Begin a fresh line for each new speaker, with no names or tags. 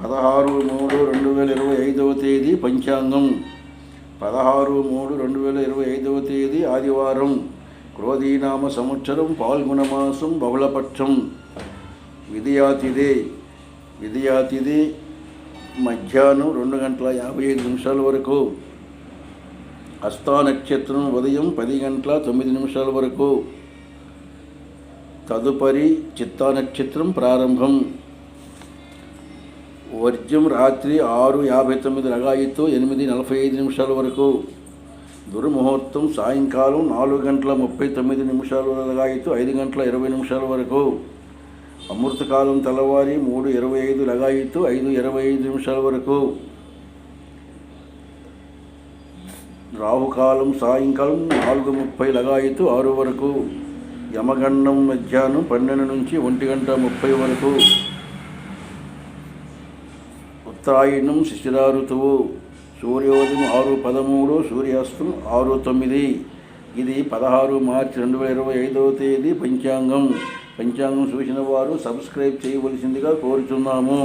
16/3/2025 తేదీ పంచాంగం. 16/3/2025 తేదీ ఆదివారం. క్రోధీనామ సంవత్సరం, పాల్గొన మాసం, బహుళపక్షం. విధియాతిథి మధ్యాహ్నం 2:55 వరకు. హస్తా నక్షత్రం ఉదయం 10:09 వరకు. తదుపరి చిత్తా నక్షత్రం ప్రారంభం. వర్జ్యం రాత్రి 6:59 లగాయితూ 8:45 వరకు. దుర్ముహూర్తం సాయంకాలం 4:39 లగాయితూ 5:20 వరకు. అమృతకాలం తెల్లవారి 3:25 లగాయితూ 5:25 వరకు. రాహుకాలం సాయంకాలం 4:30 లగాయితూ 6 వరకు. యమగండం మధ్యాహ్నం 12 నుంచి 1:30 వరకు. ఉత్తరాయణం శిశిర ఋతువు. సూర్యోదయం 6:13, సూర్యాస్తం 6:09. ఇది 16 మార్చి 2025 తేదీ పంచాంగం. పంచాంగం చూసిన వారు సబ్స్క్రైబ్ చేయవలసిందిగా కోరుచున్నాము.